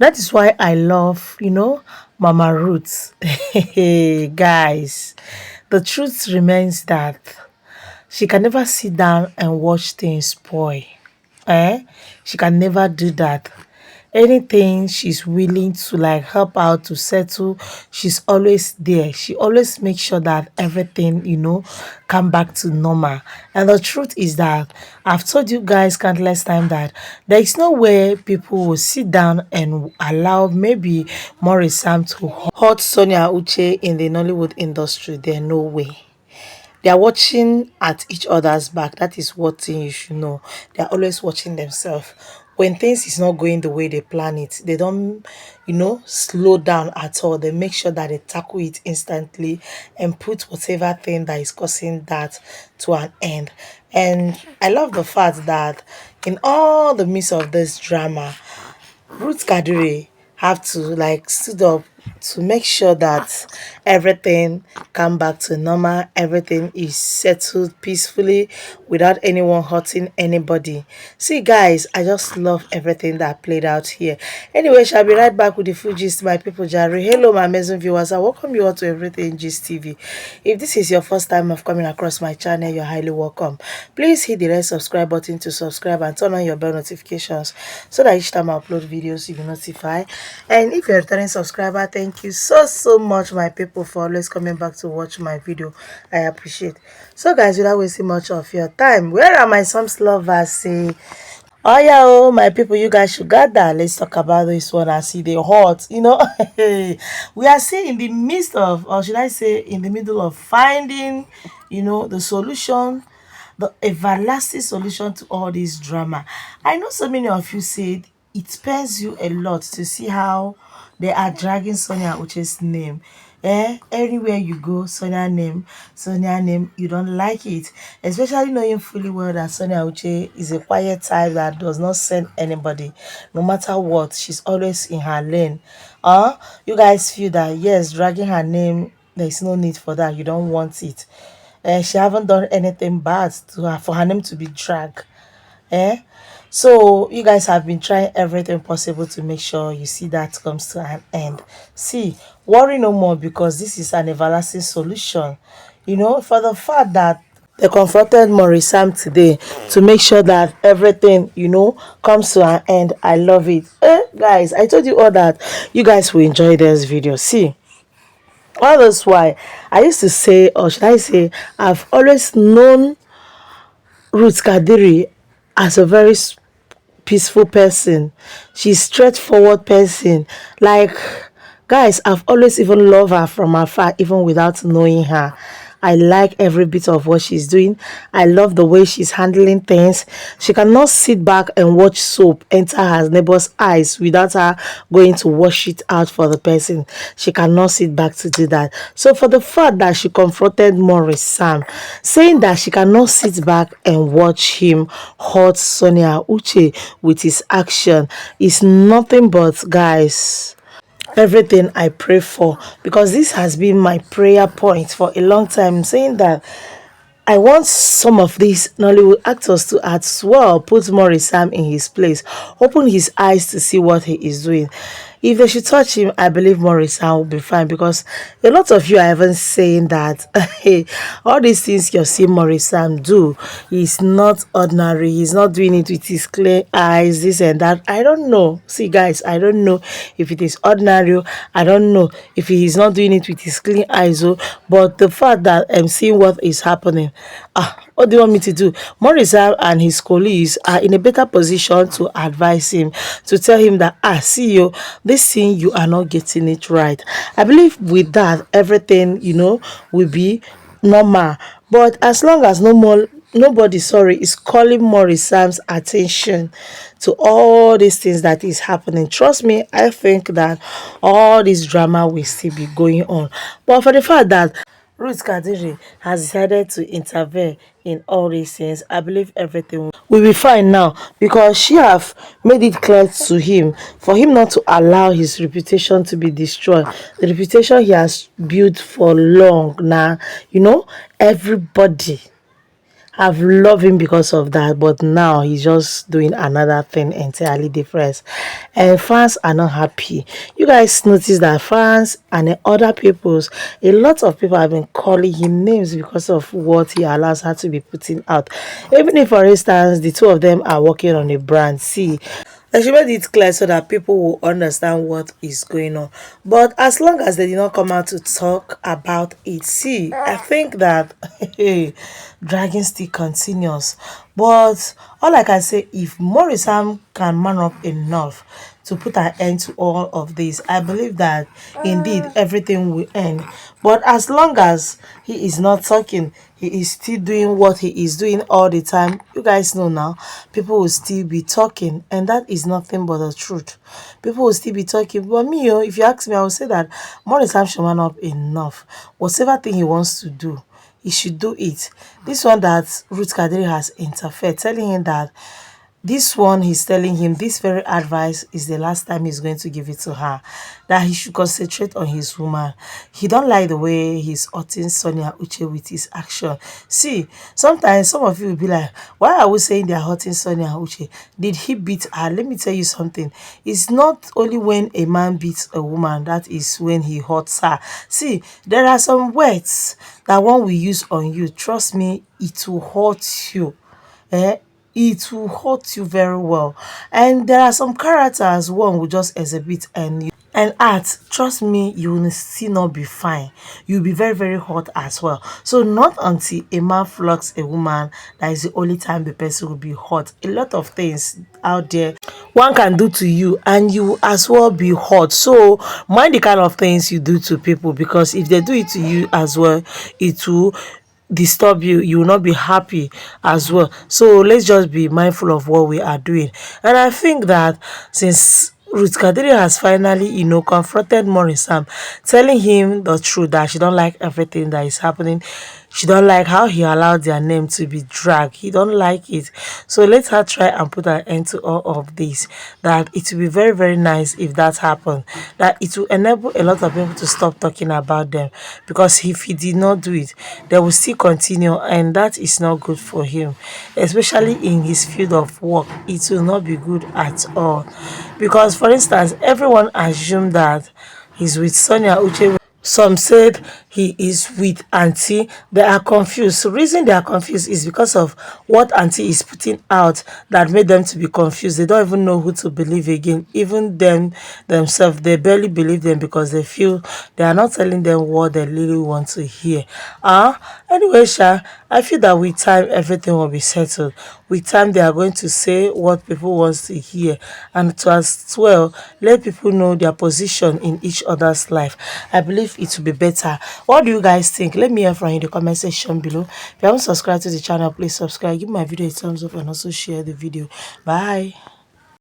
That is why I love, Mama Ruth. Guys, the truth remains that she can never sit down and watch things spoil. She can never do that. Anything she's willing to like help out to settle, she's always there. She always makes sure that everything, come back to normal. And the truth is that I've told you guys countless times that there is no way people will sit down and allow maybe Maurice Sam to hurt Sonia Uche in the Nollywood industry. There no way. They are watching at each other's back. That is what thing you should know. They are always watching themselves. When things is not going the way they plan it, they don't, slow down at all. They make sure that they tackle it instantly and put whatever thing that is causing that to an end. And I love the fact that in all the midst of this drama, Ruth Kadiri have to like stood up to make sure that everything come back to normal, everything is settled peacefully without anyone hurting anybody. See guys, I just love everything that played out here. Anyway, shall be right back with the full gist, my people. Jare. Hello my amazing viewers, I welcome you all to Everything Gist TV. If this is your first time of coming across my channel, you're highly welcome. Please hit the red subscribe button to subscribe and turn on your bell notifications so that each time I upload videos you will notify. And if you're a returning subscriber, thank you so much my people for always coming back to watch my video. I appreciate. So guys, without wasting much of your time, where are my some lovers? Say oh yeah, oh my people, you guys should gather. Let's talk about this one and see the hot. We are still in the midst of, or should I say, in the middle of finding, the solution, the everlasting solution to all this drama. I know so many of you said it pains you a lot to see how they are dragging Sonia Uche's name. Anywhere you go, Sonia name, you don't like it. Especially knowing fully well that Sonia Uche is a quiet type that does not send anybody. No matter what, she's always in her lane. You guys feel that yes, dragging her name, there's no need for that. You don't want it. She haven't done anything bad to her for her name to be dragged. Eh? So you guys have been trying everything possible to make sure you see that comes to an end. See, worry no more because this is an everlasting solution. For the fact that they confronted Maurice Sam today to make sure that everything, comes to an end. I love it. Guys, I told you all that you guys will enjoy this video. See, all that's why I used to say, or should I say, I've always known Ruth Kadiri as a very peaceful person. She's straightforward person. Like, guys, I've always even loved her from afar, even without knowing her. I like every bit of what she's doing. I love the way she's handling things. She cannot sit back and watch soap enter her neighbor's eyes without her going to wash it out for the person. She cannot sit back to do that. So for the fact that she confronted Maurice Sam, saying that she cannot sit back and watch him hurt Sonia Uche with his action is nothing but, guys, everything I pray for, because this has been my prayer point for a long time, saying that I want some of these Nollywood actors to as well put Maurice Sam in his place, open his eyes to see what he is doing. If they should touch him, I believe Maurice Sam will be fine, because a lot of you are even saying that hey, all these things you're seeing Maurice Sam do, he's not ordinary, he's not doing it with his clear eyes, this and that. I don't know. See guys, I don't know if it is ordinary. I don't know if he is not doing it with his clean eyes, but the fact that I'm seeing what is happening, what do you want me to do? Maurice and his colleagues are in a better position to advise him, to tell him that, see you, this thing you are not getting it right. I believe with that, everything, will be normal. But as long as nobody, is calling Maurice Sam's attention to all these things that is happening, trust me, I think that all this drama will still be going on. But for the fact that Ruth Kadiri has decided to intervene in all these things, I believe everything will be fine now, because she have made it clear to him for him not to allow his reputation to be destroyed. The reputation he has built for long now, everybody I've loved him because of that, but now he's just doing another thing entirely different. And fans are not happy. You guys notice that fans and other people's, a lot of people have been calling him names because of what he allows her to be putting out. Even if, for instance, the two of them are working on a brand, see, and she made it clear so that people will understand what is going on. But as long as they did not come out to talk about it, see, I think that dragging still continues. But all I can say, if Maurice Sam can man up enough to put an end to all of this, I believe that indeed everything will end. But as long as he is not talking, he is still doing what he is doing all the time. You guys know now, people will still be talking, and that is nothing but the truth. People will still be talking. But me, oh, if you ask me, I will say that Maurice Sam should man up enough. Whatever thing he wants to do, he should do it. This one that Ruth Kadiri has interfered, telling him that this one, he's telling him this very advice is the last time he's going to give it to her, that he should concentrate on his woman. He don't like the way he's hurting Sonia Uche with his action. See, sometimes some of you will be like, why are we saying they're hurting Sonia Uche? Did he beat her? Let me tell you something. It's not only when a man beats a woman, that is when he hurts her. See, there are some words that one will use on you. Trust me, it will hurt you. Eh? It will hurt you very well. And there are some characters one will just exhibit and act. Trust me, you will still not be fine. You'll be very, very hot as well. So not until a man flocks a woman, that is the only time the person will be hot. A lot of things out there one can do to you and you as well be hot. So mind the kind of things you do to people, because if they do it to you as well, it will disturb you. You will not be happy as well. So let's just be mindful of what we are doing. And I think that since Ruth Kadiri has finally, confronted Maurice Sam, telling him the truth that she don't like everything that is happening. She don't like how he allowed their name to be dragged. He don't like it. So let her try and put an end to all of this. That it will be very, very nice if that happens. That it will enable a lot of people to stop talking about them. Because if he did not do it, they will still continue, and that is not good for him. Especially in his field of work, it will not be good at all. Because, for instance, everyone assumed that he's with Sonia Uche. Some said he is with Auntie. They are confused. The reason they are confused is because of what Auntie is putting out that made them to be confused. They don't even know who to believe again. Even them themselves, they barely believe them because they feel they are not telling them what they really want to hear. Anyway, Sha, I feel that with time everything will be settled. With time they are going to say what people want to hear, and to as well let people know their position in each other's life. I believe it will be better. What do you guys think? Let me hear from you in the comment section below. If you haven't subscribed to the channel, please subscribe, give my video a thumbs up, and also share the video. Bye.